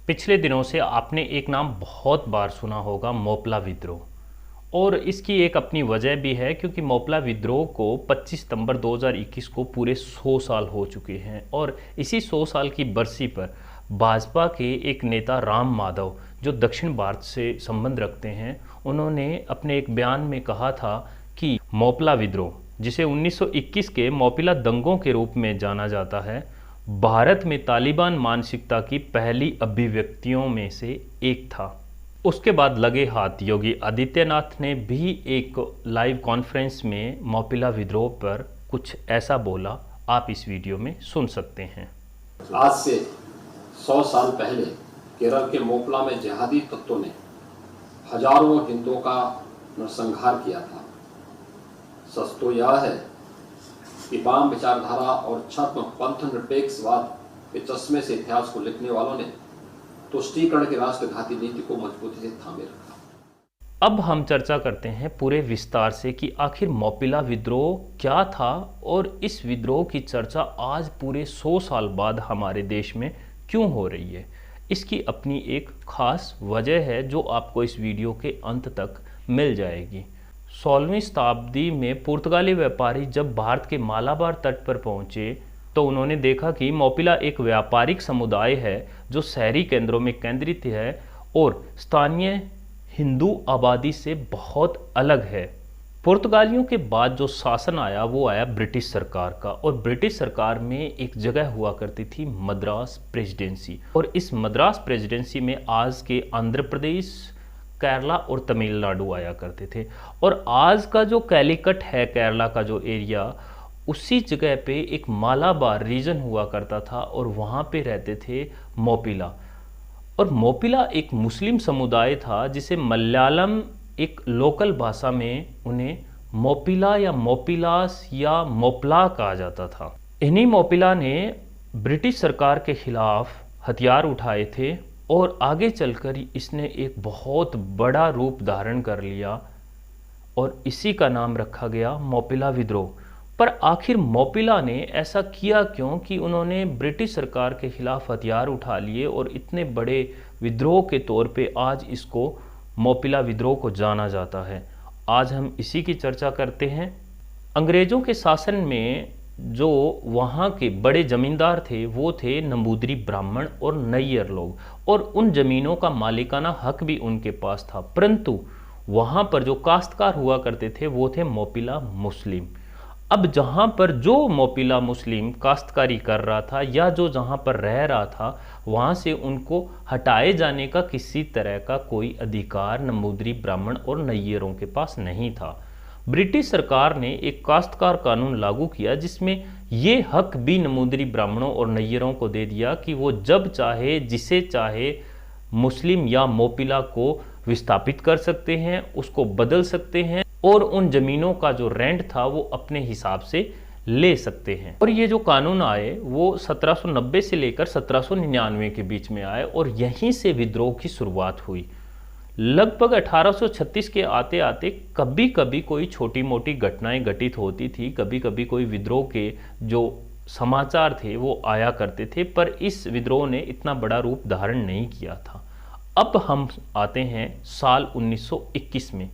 पिछले दिनों से आपने एक नाम बहुत बार सुना होगा, मोपला विद्रोह। और इसकी एक अपनी वजह भी है क्योंकि मोपला विद्रोह को 25 सितंबर 2021 को पूरे 100 साल हो चुके हैं और इसी 100 साल की बरसी पर भाजपा के एक नेता राम माधव, जो दक्षिण भारत से संबंध रखते हैं, उन्होंने अपने एक बयान में कहा था कि मोपला विद्रोह, जिसे 1921 के मोपिला दंगों के रूप में जाना जाता है, भारत में तालिबान मानसिकता की पहली अभिव्यक्तियों में से एक था। उसके बाद लगे हाथ योगी आदित्यनाथ ने भी एक लाइव कॉन्फ्रेंस में मोपिला विद्रोह पर कुछ ऐसा बोला। आप इस वीडियो में सुन सकते हैं। आज से 100 साल पहले केरल के मोपला में जिहादी तत्वों ने हजारों हिंदुओं का नरसंहार किया था। सच तो यह है कि वाम विचारधारा और छद्म पंथ निरपेक्षवाद के चश्मे से इतिहास को लिखने वालों ने तुष्टीकरण की राष्ट्रघाती नीति को मजबूती से थामे रखा। अब हम चर्चा करते हैं पूरे विस्तार से कि आखिर मोपिला विद्रोह क्या था और इस विद्रोह की चर्चा आज पूरे 100 साल बाद हमारे देश में क्यों हो रही है। इसकी अपनी एक खास वजह है जो आपको इस वीडियो के अंत तक मिल जाएगी। 16वीं शताब्दी में पुर्तगाली व्यापारी जब भारत के मालाबार तट पर पहुंचे तो उन्होंने देखा कि मोपिला एक व्यापारिक समुदाय है जो शहरी केंद्रों में केंद्रित है और स्थानीय हिंदू आबादी से बहुत अलग है। पुर्तगालियों के बाद जो शासन आया वो आया ब्रिटिश सरकार का, और ब्रिटिश सरकार में एक जगह हुआ करती थी मद्रास प्रेसिडेंसी, और इस मद्रास प्रेसिडेंसी में आज के आंध्र प्रदेश, केरला और तमिलनाडु आया करते थे। और आज का जो कैलीकट है, केरला का जो एरिया, उसी जगह पे एक मालाबार रीजन हुआ करता था और वहाँ पे रहते थे मोपिला। और मोपिला एक मुस्लिम समुदाय था जिसे मलयालम एक लोकल भाषा में उन्हें मोपिला या मोपिलास या मोपला कहा जाता था। इन्हीं मोपिला ने ब्रिटिश सरकार के खिलाफ हथियार उठाए थे और आगे चलकर इसने एक बहुत बड़ा रूप धारण कर लिया और इसी का नाम रखा गया मोपिला विद्रोह। पर आखिर मोपिला ने ऐसा किया क्यों कि उन्होंने ब्रिटिश सरकार के खिलाफ हथियार उठा लिए और इतने बड़े विद्रोह के तौर पे आज इसको मोपिला विद्रोह को जाना जाता है। आज हम इसी की चर्चा करते हैं। अंग्रेज़ों के शासन में जो वहाँ के बड़े जमींदार थे वो थे नंबूदरी ब्राह्मण और नैयर लोग, और उन ज़मीनों का मालिकाना हक भी उनके पास था। परंतु वहाँ पर जो काश्तकार हुआ करते थे वो थे मोपिला मुस्लिम। अब जहाँ पर जो मोपिला मुस्लिम काश्तकारी कर रहा था या जो जहाँ पर रह रहा था, वहाँ से उनको हटाए जाने का किसी तरह का कोई अधिकार नंबूदरी ब्राह्मण और नैयरों के पास नहीं था। ब्रिटिश सरकार ने एक काश्तकार कानून लागू किया जिसमें ये हक भी नंबूदरी ब्राह्मणों और नैयरों को दे दिया कि वो जब चाहे जिसे चाहे मुस्लिम या मोपिला को विस्थापित कर सकते हैं, उसको बदल सकते हैं और उन जमीनों का जो रेंट था वो अपने हिसाब से ले सकते हैं। और ये जो कानून आए वो 1790 से लेकर 1799 के बीच में आए और यहीं से विद्रोह की शुरुआत हुई। लगभग 1836 के आते आते कभी कभी कोई छोटी मोटी घटनाएं घटित होती थी, कभी कभी कोई विद्रोह के जो समाचार थे वो आया करते थे, पर इस विद्रोह ने इतना बड़ा रूप धारण नहीं किया था। अब हम आते हैं साल 1921 में।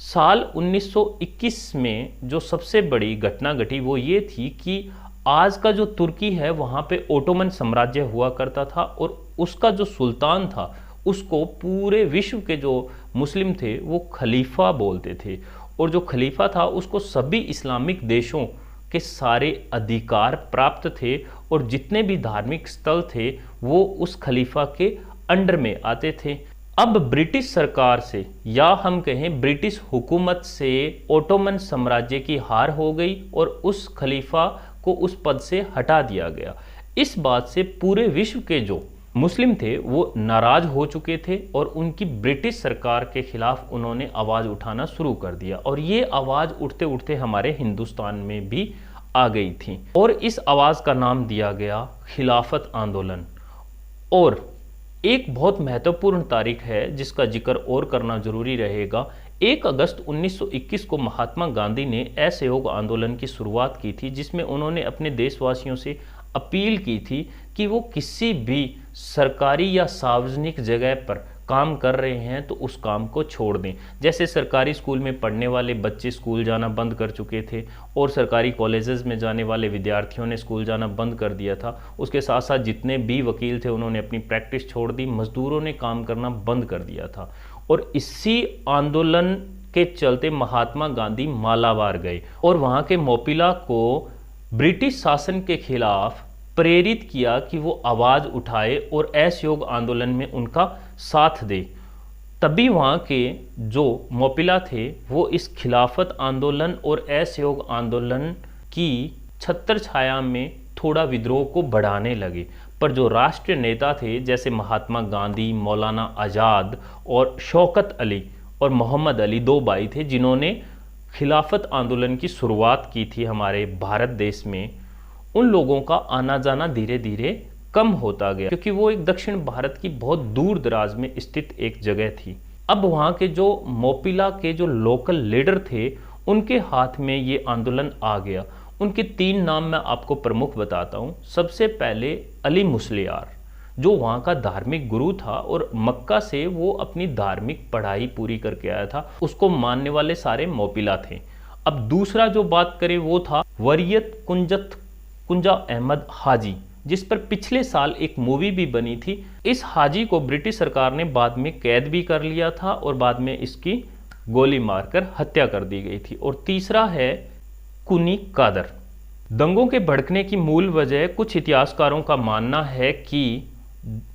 साल 1921 में जो सबसे बड़ी घटना घटी वो ये थी कि आज का जो तुर्की है वहाँ पे ओटोमन साम्राज्य हुआ करता था और उसका जो सुल्तान था उसको पूरे विश्व के जो मुस्लिम थे वो खलीफा बोलते थे, और जो खलीफा था उसको सभी इस्लामिक देशों के सारे अधिकार प्राप्त थे और जितने भी धार्मिक स्थल थे वो उस खलीफा के अंडर में आते थे। अब ब्रिटिश सरकार से या हम कहें ब्रिटिश हुकूमत से ओटोमन साम्राज्य की हार हो गई और उस खलीफा को उस पद से हटा दिया गया। इस बात से पूरे विश्व के जो मुस्लिम थे वो नाराज हो चुके थे और उनकी ब्रिटिश सरकार के खिलाफ उन्होंने आवाज़ उठाना शुरू कर दिया, और ये आवाज़ उठते उठते हमारे हिंदुस्तान में भी आ गई थी और इस आवाज़ का नाम दिया गया खिलाफत आंदोलन। और एक बहुत महत्वपूर्ण तारीख है जिसका जिक्र और करना जरूरी रहेगा। 1 अगस्त 1921 को महात्मा गांधी ने असहयोग आंदोलन की शुरुआत की थी जिसमें उन्होंने अपने देशवासियों से अपील की थी कि वो किसी भी सरकारी या सार्वजनिक जगह पर काम कर रहे हैं तो उस काम को छोड़ दें। जैसे सरकारी स्कूल में पढ़ने वाले बच्चे स्कूल जाना बंद कर चुके थे और सरकारी कॉलेजेस में जाने वाले विद्यार्थियों ने स्कूल जाना बंद कर दिया था। उसके साथ साथ जितने भी वकील थे उन्होंने अपनी प्रैक्टिस छोड़ दी, मजदूरों ने काम करना बंद कर दिया था। और इसी आंदोलन के चलते महात्मा गांधी मालाबार गए और वहाँ के मोपिला को ब्रिटिश शासन के खिलाफ प्रेरित किया कि वो आवाज़ उठाए और असहयोग आंदोलन में उनका साथ दे। तभी वहाँ के जो मोपिला थे वो इस खिलाफत आंदोलन और असहयोग आंदोलन की छत्र छाया में थोड़ा विद्रोह को बढ़ाने लगे। पर जो राष्ट्रीय नेता थे जैसे महात्मा गांधी, मौलाना आज़ाद और शौकत अली और मोहम्मद अली, दो भाई थे जिन्होंने खिलाफत आंदोलन की शुरुआत की थी हमारे भारत देश में, उन लोगों का आना जाना धीरे धीरे कम होता गया क्योंकि वो एक दक्षिण भारत की बहुत दूर दराज में स्थित एक जगह थी। अब वहाँ के जो मोपिला के जो लोकल लीडर थे उनके हाथ में ये आंदोलन आ गया। उनके 3 नाम मैं आपको प्रमुख बताता हूँ। सबसे पहले अली मुसलियार, जो वहाँ का धार्मिक गुरु था और मक्का से वो अपनी धार्मिक पढ़ाई पूरी करके आया था, उसको मानने वाले सारे मोपिला थे। अब दूसरा जो बात करें वो था वरीयत कुंजा अहमद हाजी, जिस पर पिछले साल एक मूवी भी बनी थी। इस हाजी को ब्रिटिश सरकार ने बाद में कैद भी कर लिया था और बाद में इसकी गोली मारकर हत्या कर दी गई थी। और तीसरा है कुनी कादर। दंगों के भड़कने की मूल वजह कुछ इतिहासकारों का मानना है कि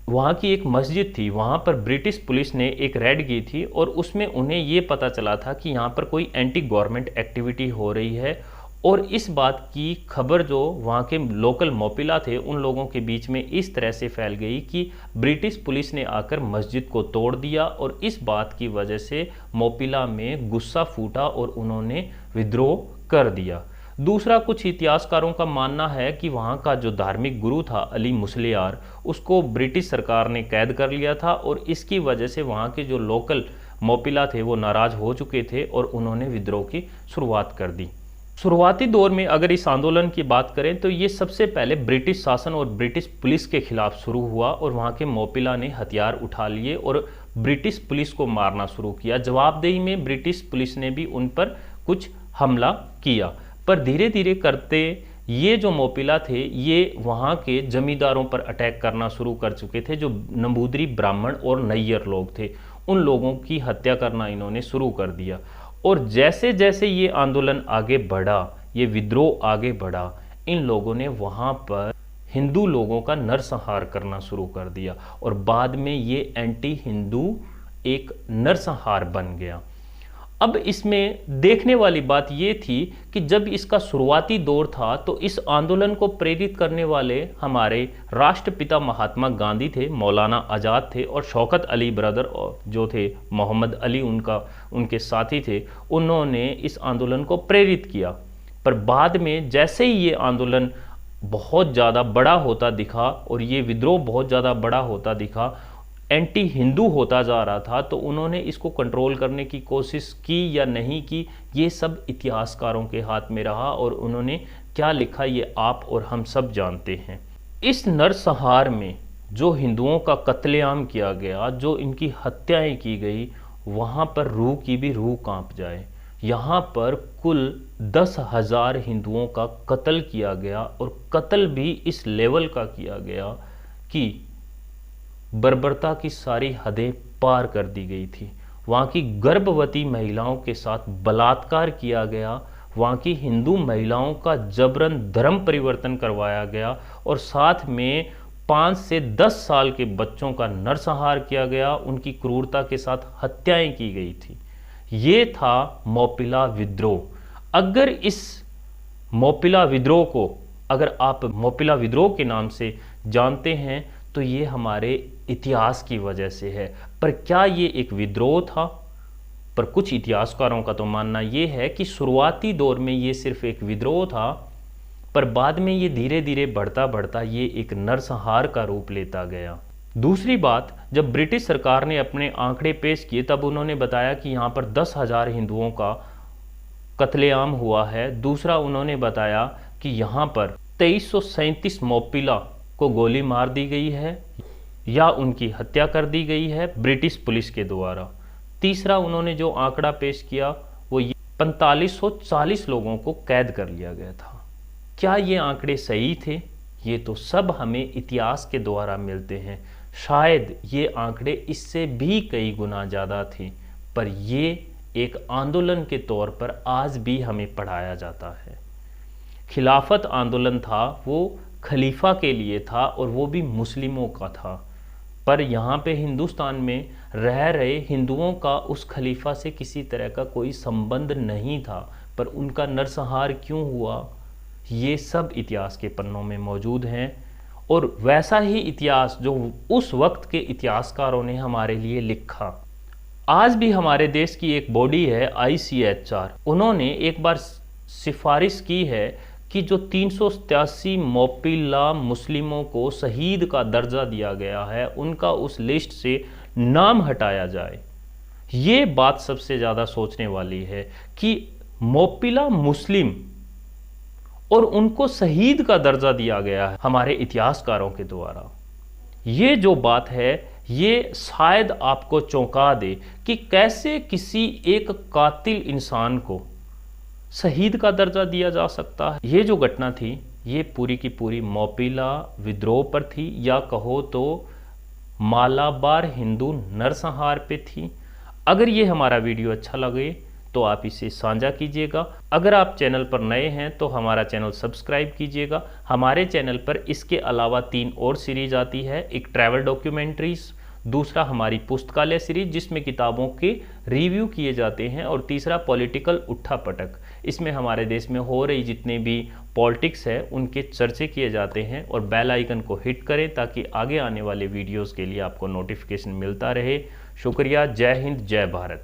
वहाँ की एक मस्जिद थी, वहाँ पर ब्रिटिश पुलिस ने एक रेड की थी और उसमें उन्हें ये पता चला था कि यहाँ पर कोई एंटी गवर्नमेंट एक्टिविटी हो रही है। और इस बात की खबर जो वहाँ के लोकल मोपिला थे उन लोगों के बीच में इस तरह से फैल गई कि ब्रिटिश पुलिस ने आकर मस्जिद को तोड़ दिया और इस बात की वजह से मोपिला में गुस्सा फूटा और उन्होंने विद्रोह कर दिया। दूसरा, कुछ इतिहासकारों का मानना है कि वहाँ का जो धार्मिक गुरु था अली मुसलियार, उसको ब्रिटिश सरकार ने कैद कर लिया था और इसकी वजह से वहाँ के जो लोकल मोपिला थे वो नाराज़ हो चुके थे और उन्होंने विद्रोह की शुरुआत कर दी। शुरुआती दौर में अगर इस आंदोलन की बात करें तो ये सबसे पहले ब्रिटिश शासन और ब्रिटिश पुलिस के खिलाफ शुरू हुआ और वहाँ के मोपिला ने हथियार उठा लिए और ब्रिटिश पुलिस को मारना शुरू किया। जवाबदेही में ब्रिटिश पुलिस ने भी उन पर कुछ हमला किया, पर धीरे धीरे करते ये जो मोपिला थे ये वहाँ के जमींदारों पर अटैक करना शुरू कर चुके थे। जो नंबूदरी ब्राह्मण और नैयर लोग थे उन लोगों की हत्या करना इन्होंने शुरू कर दिया। और जैसे जैसे ये आंदोलन आगे बढ़ा, ये विद्रोह आगे बढ़ा, इन लोगों ने वहाँ पर हिंदू लोगों का नरसंहार करना शुरू कर दिया और बाद में ये एंटी हिंदू एक नरसंहार बन गया। अब इसमें देखने वाली बात ये थी कि जब इसका शुरुआती दौर था तो इस आंदोलन को प्रेरित करने वाले हमारे राष्ट्रपिता महात्मा गांधी थे, मौलाना आज़ाद थे और शौकत अली ब्रदर जो थे मोहम्मद अली उनके साथी थे, उन्होंने इस आंदोलन को प्रेरित किया। पर बाद में जैसे ही ये आंदोलन बहुत ज़्यादा बड़ा होता दिखा और ये विद्रोह बहुत ज़्यादा बड़ा होता दिखा, एंटी हिंदू होता जा रहा था, तो उन्होंने इसको कंट्रोल करने की कोशिश की या नहीं की, ये सब इतिहासकारों के हाथ में रहा और उन्होंने क्या लिखा ये आप और हम सब जानते हैं। इस नरसंहार में जो हिंदुओं का कत्लेआम किया गया, जो इनकी हत्याएं की गई, वहाँ पर रूह की भी रूह कांप जाए। यहाँ पर कुल 10,000 हिंदुओं का कत्ल किया गया और कत्ल भी इस लेवल का किया गया कि बर्बरता की सारी हदें पार कर दी गई थी। वहाँ की गर्भवती महिलाओं के साथ बलात्कार किया गया, वहाँ की हिंदू महिलाओं का जबरन धर्म परिवर्तन करवाया गया और साथ में 5 से 10 साल के बच्चों का नरसंहार किया गया, उनकी क्रूरता के साथ हत्याएं की गई थी। ये था मोपिला विद्रोह। अगर इस मोपिला विद्रोह को अगर आप मोपिला विद्रोह के नाम से जानते हैं तो ये हमारे इतिहास की वजह से है। पर क्या ये एक विद्रोह था? पर कुछ इतिहासकारों का तो मानना ये है कि शुरुआती दौर में ये सिर्फ एक विद्रोह था, पर बाद में ये धीरे धीरे बढ़ता बढ़ता ये एक नरसंहार का रूप लेता गया। दूसरी बात, जब ब्रिटिश सरकार ने अपने आंकड़े पेश किए तब उन्होंने बताया कि यहाँ पर 10,000 हिंदुओं का कत्लेआम हुआ है। दूसरा, उन्होंने बताया कि यहाँ पर 2337 मोपिला को गोली मार दी गई है। या उनकी हत्या कर दी गई है ब्रिटिश पुलिस के द्वारा। तीसरा, उन्होंने जो आंकड़ा पेश किया वो 4540 लोगों को कैद कर लिया गया था। क्या ये आंकड़े सही थे? ये तो सब हमें इतिहास के द्वारा मिलते हैं। शायद ये आंकड़े इससे भी कई गुना ज़्यादा थे, पर ये एक आंदोलन के तौर पर आज भी हमें पढ़ाया जाता है। खिलाफत आंदोलन था, वो खलीफा के लिए था और वो भी मुस्लिमों का था, पर यहाँ पे हिंदुस्तान में रह रहे हिंदुओं का उस खलीफा से किसी तरह का कोई संबंध नहीं था, पर उनका नरसंहार क्यों हुआ, ये सब इतिहास के पन्नों में मौजूद हैं। और वैसा ही इतिहास जो उस वक्त के इतिहासकारों ने हमारे लिए लिखा। आज भी हमारे देश की एक बॉडी है ICHR, उन्होंने एक बार सिफारिश की है कि जो 387 मोपिला मुस्लिमों को शहीद का दर्जा दिया गया है, उनका उस लिस्ट से नाम हटाया जाए। ये बात सबसे ज़्यादा सोचने वाली है कि मोपिला मुस्लिम और उनको शहीद का दर्जा दिया गया है हमारे इतिहासकारों के द्वारा। ये जो बात है ये शायद आपको चौंका दे कि कैसे किसी एक कातिल इंसान को शहीद का दर्जा दिया जा सकता है। ये जो घटना थी ये पूरी की पूरी मोपिला विद्रोह पर थी, या कहो तो मालाबार हिंदू नरसंहार पे थी। अगर ये हमारा वीडियो अच्छा लगे तो आप इसे साझा कीजिएगा। अगर आप चैनल पर नए हैं तो हमारा चैनल सब्सक्राइब कीजिएगा। हमारे चैनल पर इसके अलावा 3 और सीरीज आती है, एक ट्रैवल डॉक्यूमेंट्रीज, दूसरा हमारी पुस्तकालय सीरीज जिसमें किताबों के रिव्यू किए जाते हैं, और तीसरा पॉलिटिकल उठा पटक। इसमें हमारे देश में हो रही जितने भी पॉलिटिक्स है उनके चर्चे किए जाते हैं। और बेल आइकन को हिट करें ताकि आगे आने वाले वीडियोस के लिए आपको नोटिफिकेशन मिलता रहे। शुक्रिया। जय हिंद, जय भारत।